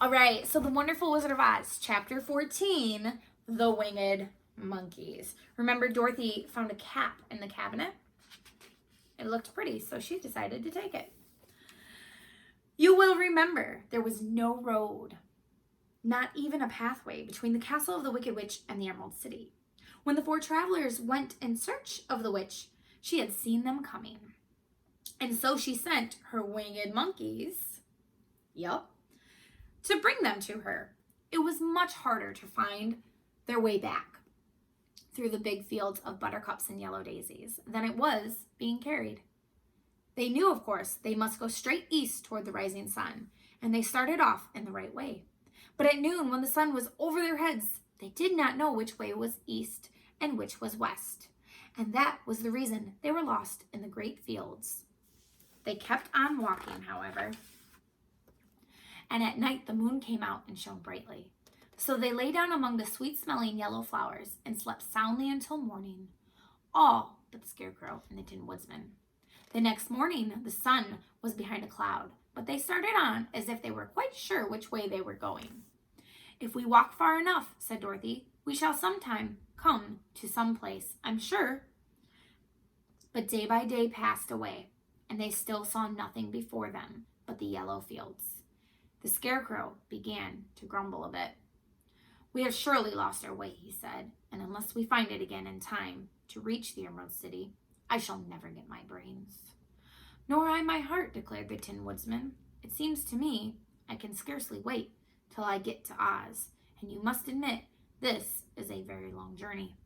All right, so The Wonderful Wizard of Oz, Chapter 14, The Winged Monkeys. Remember, Dorothy found a cap in the cabinet? It looked pretty, so she decided to take it. You will remember there was no road, not even a pathway, between the castle of the Wicked Witch and the Emerald City. When the four travelers went in search of the witch, she had seen them coming. And so she sent her winged monkeys, to bring them to her. It was much harder to find their way back through the big fields of buttercups and yellow daisies than it was being carried. They knew, of course, they must go straight east toward the rising sun, and they started off in the right way. But at noon, when the sun was over their heads, they did not know which way was east and which was west. And that was the reason they were lost in the great fields. They kept on walking, however, and at night the moon came out and shone brightly. So they lay down among the sweet-smelling yellow flowers and slept soundly until morning, all but the Scarecrow and the Tin Woodsman. The next morning the sun was behind a cloud, but they started on as if they were quite sure which way they were going. If we walk far enough, said Dorothy, we shall sometime come to some place, I'm sure. But day by day passed away, and they still saw nothing before them but the yellow fields. The Scarecrow began to grumble a bit. We have surely lost our way, he said, and unless we find it again in time to reach the Emerald City, I shall never get my brains. Nor I my heart, declared the Tin Woodsman. It seems to me I can scarcely wait till I get to Oz, and you must admit this is a very long journey.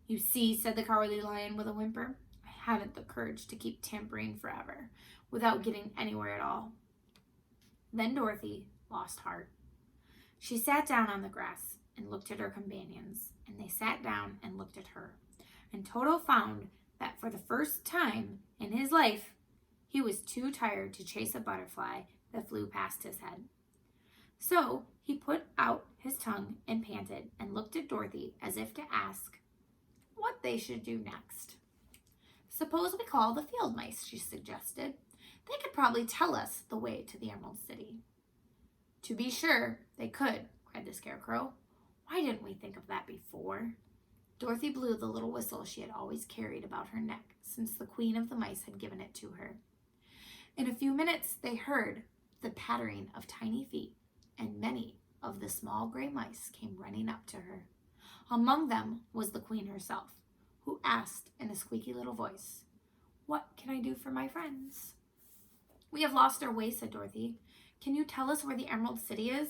You see, said the Cowardly Lion with a whimper, I haven't the courage to keep tampering forever without getting anywhere at all. Then Dorothy lost heart. She sat down on the grass and looked at her companions, and they sat down and looked at her. And Toto found that for the first time in his life, he was too tired to chase a butterfly that flew past his head. So he put out his tongue and panted and looked at Dorothy as if to ask what they should do next. Suppose we call the field mice, she suggested. They could probably tell us the way to the Emerald City. To be sure, they could, cried the Scarecrow. Why didn't we think of that before? Dorothy blew the little whistle she had always carried about her neck since the Queen of the Mice had given it to her. In a few minutes, they heard the pattering of tiny feet, and many of the small gray mice came running up to her. Among them was the Queen herself, who asked in a squeaky little voice, What can I do for my friends? We have lost our way, said Dorothy. Can you tell us where the Emerald City is?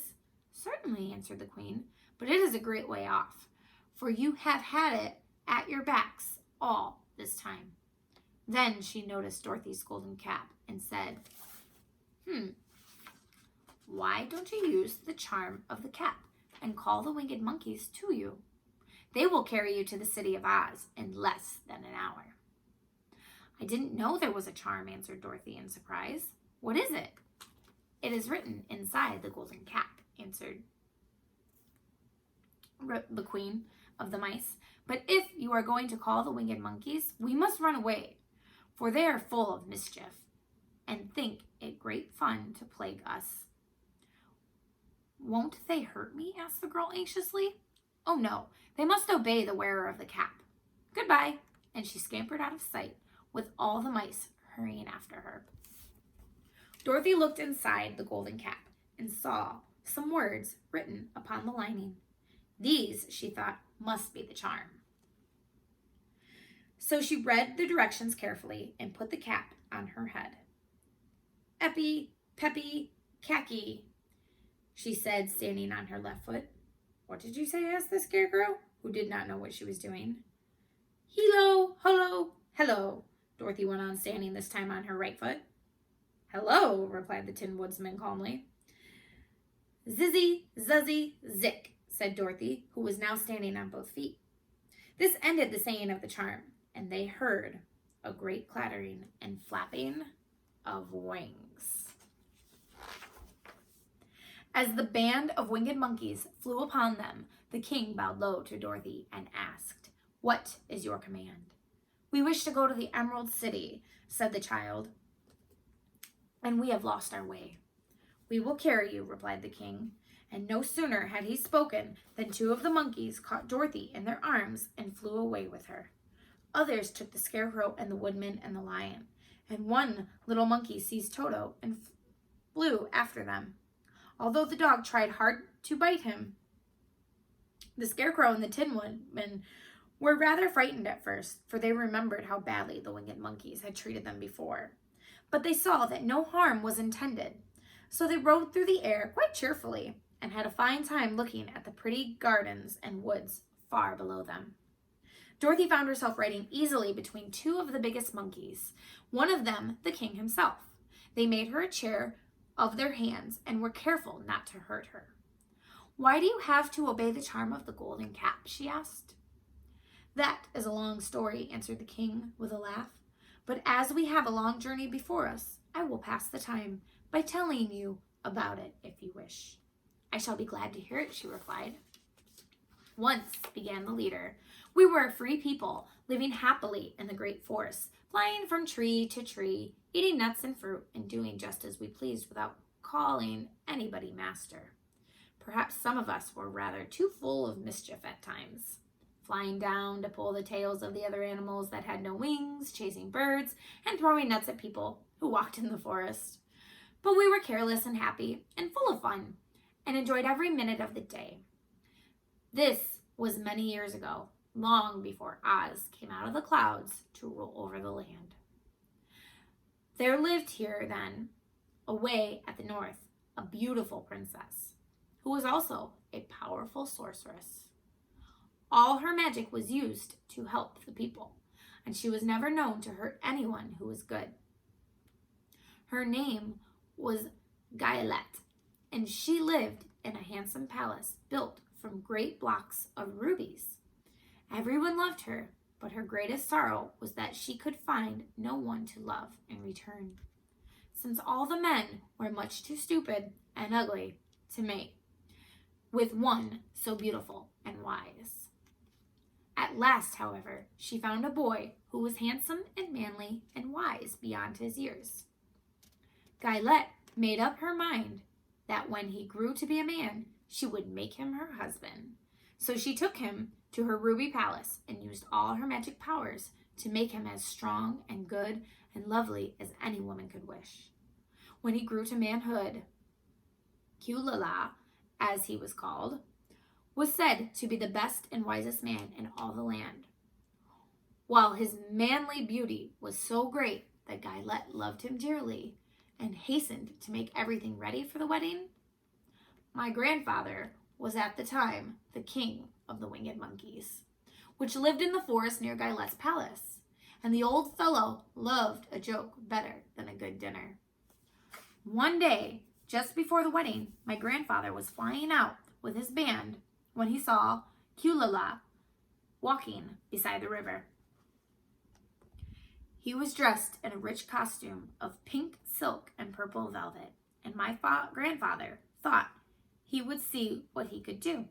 Certainly, answered the Queen, but it is a great way off, for you have had it at your backs all this time. Then she noticed Dorothy's golden cap and said, Why don't you use the charm of the cap and call the winged monkeys to you? They will carry you to the city of Oz in less than an hour. I didn't know there was a charm, answered Dorothy in surprise. What is it? It is written inside the golden cap, answered the Queen of the Mice. But if you are going to call the winged monkeys, we must run away, for they are full of mischief and think it great fun to plague us. Won't they hurt me? Asked the girl anxiously. Oh no, they must obey the wearer of the cap. Goodbye. And she scampered out of sight with all the mice hurrying after her. Dorothy looked inside the golden cap and saw some words written upon the lining. These, she thought, must be the charm. So she read the directions carefully and put the cap on her head. Epi, Peppy, Khaki, she said, standing on her left foot. What did you say? Asked the Scarecrow, who did not know what she was doing. Hello, hello, hello, Dorothy went on, standing this time on her right foot. Hello, replied the Tin Woodsman calmly. Zizzy, zuzzy, zick, said Dorothy, who was now standing on both feet. This ended the saying of the charm, and they heard a great clattering and flapping of wings. As the band of winged monkeys flew upon them, the king bowed low to Dorothy and asked, What is your command? We wish to go to the Emerald City, said the child, and we have lost our way. "We will carry you," replied the king. And no sooner had he spoken than 2 of the monkeys caught Dorothy in their arms and flew away with her. Others took the Scarecrow and the Woodman and the Lion, and one little monkey seized Toto and flew after them. Although the dog tried hard to bite him, the Scarecrow and the Tin Woodman were rather frightened at first, for they remembered how badly the winged monkeys had treated them before. But they saw that no harm was intended, so they rode through the air quite cheerfully and had a fine time looking at the pretty gardens and woods far below them. Dorothy found herself riding easily between 2 of the biggest monkeys, one of them the king himself. They made her a chair of their hands and were careful not to hurt her. "Why do you have to obey the charm of the golden cap?" she asked. "That is a long story," answered the king with a laugh. "But as we have a long journey before us, I will pass the time by telling you about it if you wish." "I shall be glad to hear it," she replied. "Once," began the leader, "we were a free people, living happily in the great forest, flying from tree to tree, eating nuts and fruit, and doing just as we pleased without calling anybody master. Perhaps some of us were rather too full of mischief at times, flying down to pull the tails of the other animals that had no wings, chasing birds, and throwing nuts at people who walked in the forest. But we were careless and happy and full of fun, and enjoyed every minute of the day. This was many years ago, long before Oz came out of the clouds to rule over the land. There lived here then, away at the north, a beautiful princess, who was also a powerful sorceress. All her magic was used to help the people, and she was never known to hurt anyone who was good. Her name was Guylet, and she lived in a handsome palace built from great blocks of rubies. Everyone loved her, but her greatest sorrow was that she could find no one to love in return, since all the men were much too stupid and ugly to mate with one so beautiful and wise. At last, however, she found a boy who was handsome and manly and wise beyond his years. Guylet made up her mind that when he grew to be a man, she would make him her husband. So she took him to her ruby palace and used all her magic powers to make him as strong and good and lovely as any woman could wish. When he grew to manhood, Kulala, as he was called, was said to be the best and wisest man in all the land, while his manly beauty was so great that Guylet loved him dearly and hastened to make everything ready for the wedding. My grandfather was at the time the king of the winged monkeys, which lived in the forest near Guylet's palace, and the old fellow loved a joke better than a good dinner. One day, just before the wedding, my grandfather was flying out with his band when he saw Kulala walking beside the river. He was dressed in a rich costume of pink silk and purple velvet, and my grandfather thought he would see what he could do.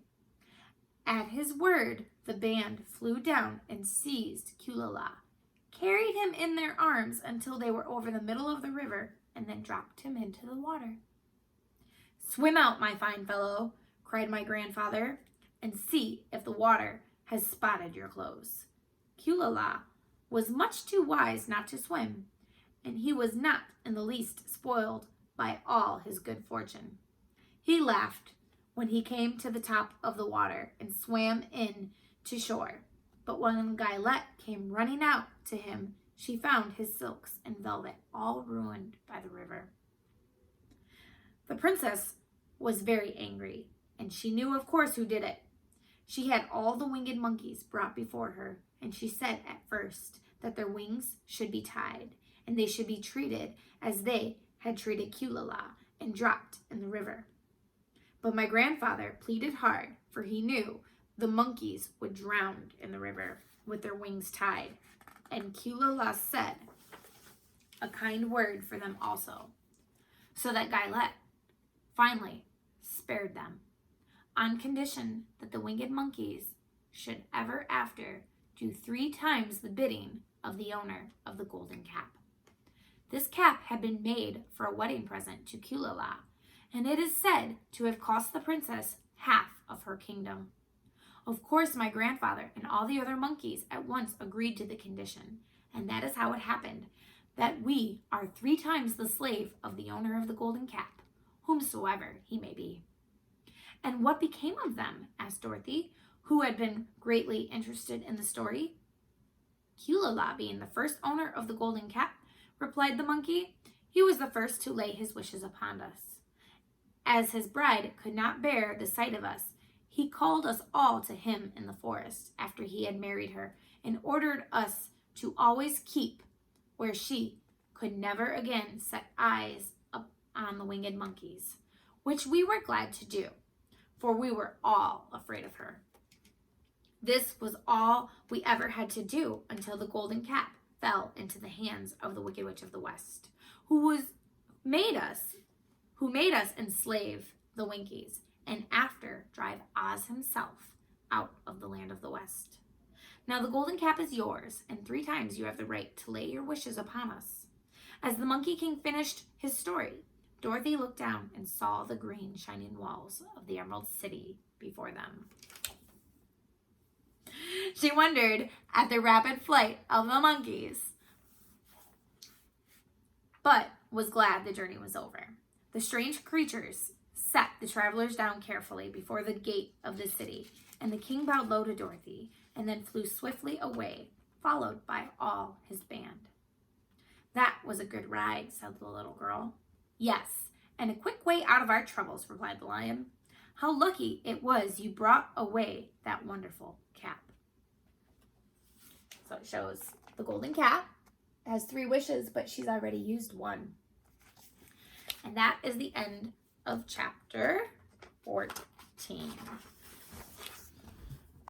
At his word, the band flew down and seized Kulala, carried him in their arms until they were over the middle of the river, and then dropped him into the water. "Swim out, my fine fellow," cried my grandfather, "and see if the water has spotted your clothes." Kulala was much too wise not to swim, and he was not in the least spoiled by all his good fortune. He laughed when he came to the top of the water and swam in to shore. But when Guylet came running out to him, she found his silks and velvet all ruined by the river. The princess was very angry, and she knew, of course, who did it. She had all the winged monkeys brought before her, and she said at first that their wings should be tied, and they should be treated as they had treated Kulala and dropped in the river. But my grandfather pleaded hard, for he knew the monkeys would drown in the river with their wings tied, and Kulala said a kind word for them also, so that Guylet finally spared them, on condition that the winged monkeys should ever after do 3 times the bidding of the owner of the golden cap. This cap had been made for a wedding present to Kulala, and it is said to have cost the princess half of her kingdom. Of course, my grandfather and all the other monkeys at once agreed to the condition, and that is how it happened, that we are 3 times the slave of the owner of the golden cap, whomsoever he may be. And what became of them? Asked Dorothy, who had been greatly interested in the story. Kulala, being the first owner of the golden cap, replied the monkey, he was the first to lay his wishes upon us. As his bride could not bear the sight of us, he called us all to him in the forest after he had married her, and ordered us to always keep where she could never again set eyes on the winged monkeys, which we were glad to do, for we were all afraid of her. This was all we ever had to do until the golden cap fell into the hands of the Wicked Witch of the West, who made us enslave the Winkies, and after drive Oz himself out of the land of the West. Now the golden cap is yours, and 3 times you have the right to lay your wishes upon us. As the Monkey King finished his story, Dorothy looked down and saw the green shining walls of the Emerald City before them. She wondered at the rapid flight of the monkeys, but was glad the journey was over. The strange creatures set the travelers down carefully before the gate of the city, and the king bowed low to Dorothy and then flew swiftly away, followed by all his band. That was a good ride, said the little girl. Yes, and a quick way out of our troubles, replied the lion. How lucky it was you brought away that wonderful cap. So it shows the golden cap has 3 wishes, but she's already used 1. And that is the end of chapter 14.